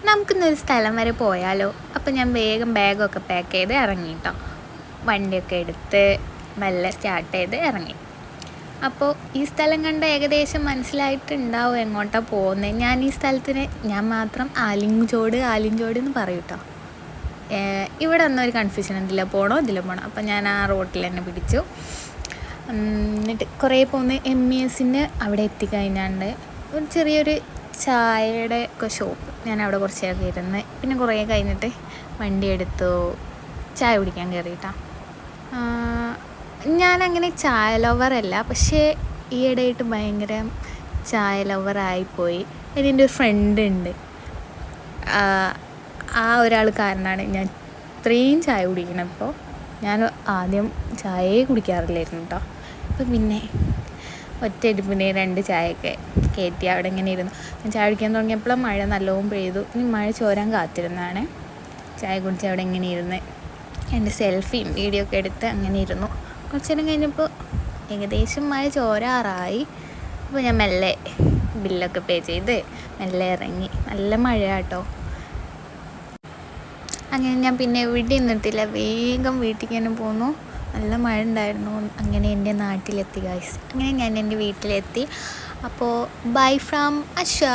നമുക്കിന്നൊരു സ്ഥലം വരെ പോയാലോ. അപ്പോൾ ഞാൻ വേഗം ബാഗൊക്കെ പാക്ക് ചെയ്ത് ഇറങ്ങി കേട്ടോ. വണ്ടിയൊക്കെ എടുത്ത് മെല്ലെ സ്റ്റാർട്ട് ചെയ്ത് ഇറങ്ങി. അപ്പോൾ ഈ സ്ഥലം കണ്ട് ഏകദേശം മനസ്സിലായിട്ടുണ്ടാവും എങ്ങോട്ടാണ് പോകുന്നത്. ഞാൻ ഈ സ്ഥലത്തിന് ഞാൻ മാത്രം ആലിഞ്ചോട് എന്ന് പറയും കേട്ടോ. ഇവിടെ ഒന്നും ഒരു കൺഫ്യൂഷൻ എന്തില്ല, പോകണോ ഇതിൽ പോകണം. അപ്പോൾ ഞാൻ ആ റോട്ടിൽ തന്നെ പിടിച്ചു. എന്നിട്ട് കുറേ പോകുന്ന MESൻ്റെ അവിടെ എത്തിക്കഴിഞ്ഞാണ്ട് ഒരു ചെറിയൊരു ചായയുടെ ഒക്കെ ഷോപ്പ്. ഞാൻ അവിടെ കുറച്ച് നേരം ഇരുന്ന് പിന്നെ കുറേ കഴിഞ്ഞിട്ട് വണ്ടി എടുത്തു ചായ കുടിക്കാൻ കയറിയിട്ടാ. ഞാനങ്ങനെ ചായ ലവറല്ല, പക്ഷേ ഈയിടെയായിട്ട് ഭയങ്കര ചായ ലവറായിപ്പോയി. എൻ്റെ ഒരു ഫ്രണ്ട് ഉണ്ട്, ആ ഒരാൾ കാരണമാണ് ഞാൻ ഇത്രയും ചായ കുടിക്കണം. ഇപ്പോൾ ഞാൻ ആദ്യം ചായയെ കുടിക്കാറില്ലായിരുന്നു കേട്ടോ. അപ്പം പിന്നെ ഒറ്റയടിപ്പിന് 2 ചായയൊക്കെ കയറ്റി അവിടെ ഇങ്ങനെ ഇരുന്നു. ഞാൻ ചായ കുടിക്കാൻ തുടങ്ങിയപ്പോഴും മഴ നല്ലോണം പെയ്തു. ഇനി മഴ ചോരാൻ കാത്തിരുന്നാണ്. ചായ കുടിച്ച് അവിടെ ഇങ്ങനെ ഇരുന്ന് എൻ്റെ സെൽഫിയും വീഡിയോ ഒക്കെ എടുത്ത് അങ്ങനെ ഇരുന്നു. കുറച്ച് നേരം കഴിഞ്ഞപ്പോൾ ഏകദേശം മഴ ചോരാറായി. അപ്പോൾ ഞാൻ മെല്ലെ ബില്ലൊക്കെ പേ ചെയ്ത് മെല്ലെ ഇറങ്ങി. നല്ല മഴ കേട്ടോ. അങ്ങനെ ഞാൻ പിന്നെ എവിടെ നിന്നിട്ടില്ല, വേഗം വീട്ടിലേക്ക് തന്നെ പോന്നു. നല്ല മഴ ഉണ്ടായിരുന്നു. അങ്ങനെ എൻ്റെ നാട്ടിലെത്തി ഗൈസ്. അങ്ങനെ ഞാൻ എൻ്റെ വീട്ടിലെത്തി. അപ്പോൾ ബൈ ഫ്രം അശ്വ.